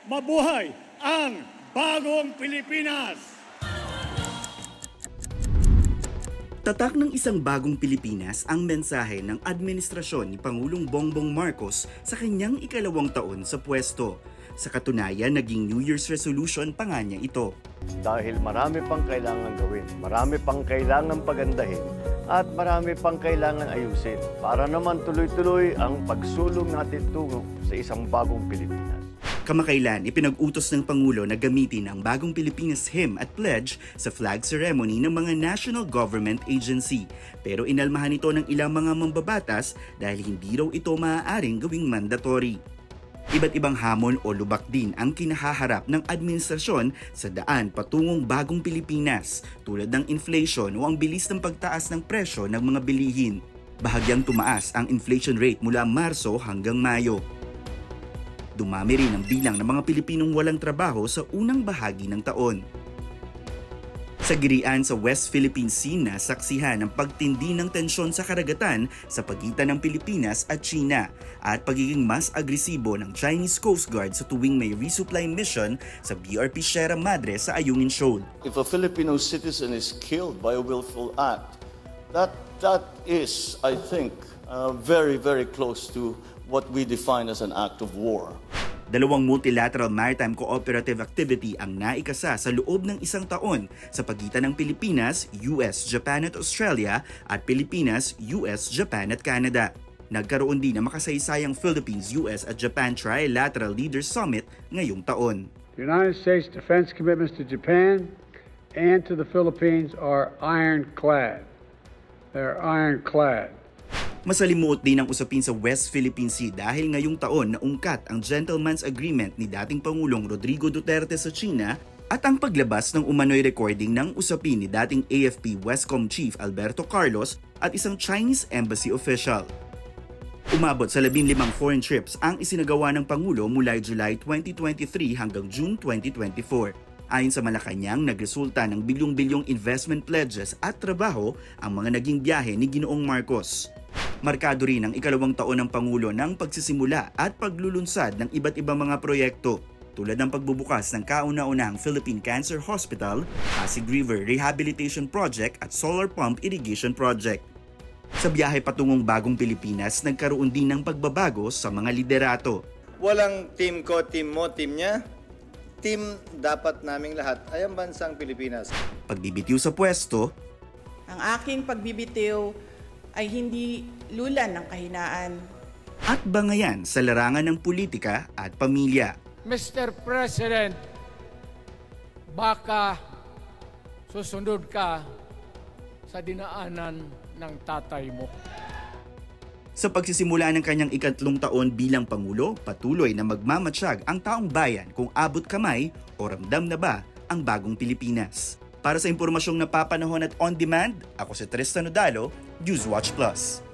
Mabuhay ang bagong Pilipinas! Tatak ng isang bagong Pilipinas ang mensahe ng administrasyon ni Pangulong Bongbong Marcos sa kanyang ikalawang taon sa pwesto. Sa katunayan, naging New Year's resolution pa nga niya ito. Dahil marami pang kailangan gawin, marami pang kailangan pagandahin, at marami pang kailangan ayusin para naman tuloy-tuloy ang pagsulong natin tungo sa isang bagong Pilipinas. Kamakailan, ipinag-utos ng Pangulo na gamitin ang bagong Pilipinas hymn at pledge sa flag ceremony ng mga national government agency. Pero inalmahan ito ng ilang mga mambabatas dahil hindi raw ito maaaring gawing mandatory. Iba't ibang hamon o lubak din ang kinahaharap ng administrasyon sa daan patungong bagong Pilipinas, tulad ng inflation o ang bilis ng pagtaas ng presyo ng mga bilihin. Bahagyang tumaas ang inflation rate mula Marso hanggang Mayo. Dumami rin ang bilang ng mga Pilipinong walang trabaho sa unang bahagi ng taon. Sa girian sa West Philippine Sea, nasaksihan ang pagtindi ng tensyon sa karagatan sa pagitan ng Pilipinas at China at pagiging mas agresibo ng Chinese Coast Guard sa tuwing may resupply mission sa BRP Sierra Madre sa Ayungin Shoal. If a Filipino citizen is killed by a willful act, that is, I think, very, very close to what we define as an act of war. Dalawang multilateral maritime cooperative activity ang naikasa sa loob ng isang taon sa pagitan ng Pilipinas, US, Japan at Australia at Pilipinas, US, Japan at Canada. Nagkaroon din ng makasaysayang Philippines, US at Japan Trilateral Leaders Summit ngayong taon. The United States defense commitments to Japan and to the Philippines are ironclad. They're ironclad. Masalimuot din ang usapin sa West Philippine Sea dahil ngayong taon naungkat ang Gentleman's Agreement ni dating Pangulong Rodrigo Duterte sa China at ang paglabas ng umano'y recording ng usapin ni dating AFP Westcom Chief Alberto Carlos at isang Chinese embassy official. Umabot sa 15 foreign trips ang isinagawa ng Pangulo mula July 2023 hanggang June 2024. Ayon sa Malacanang, nagresulta ng bilyong-bilyong investment pledges at trabaho ang mga naging biyahe ni Ginoong Marcos. Markado rin ang ikalawang taon ng Pangulo ng pagsisimula at paglulunsad ng iba't ibang mga proyekto tulad ng pagbubukas ng kauna-unahang Philippine Cancer Hospital, Pasig River Rehabilitation Project at Solar Pump Irrigation Project. Sa biyahe patungong bagong Pilipinas, nagkaroon din ng pagbabago sa mga liderato. Walang team ko, team mo, team niya. Team dapat naming lahat ay ang bansang Pilipinas. Pagbibitiw sa pwesto, ang aking pagbibitiw ay hindi lulan ng kahinaan. At bangayan sa larangan ng politika at pamilya. Mr. President, baka susunod ka sa dinaanan ng tatay mo. Sa pagsisimula ng kanyang ikatlong taon bilang Pangulo, patuloy na magmamatsyag ang taong bayan kung abot kamay o ramdam na ba ang bagong Pilipinas. Para sa impormasyong napapanahon at on demand, ako si Tristan Odalo, Newswatch Plus.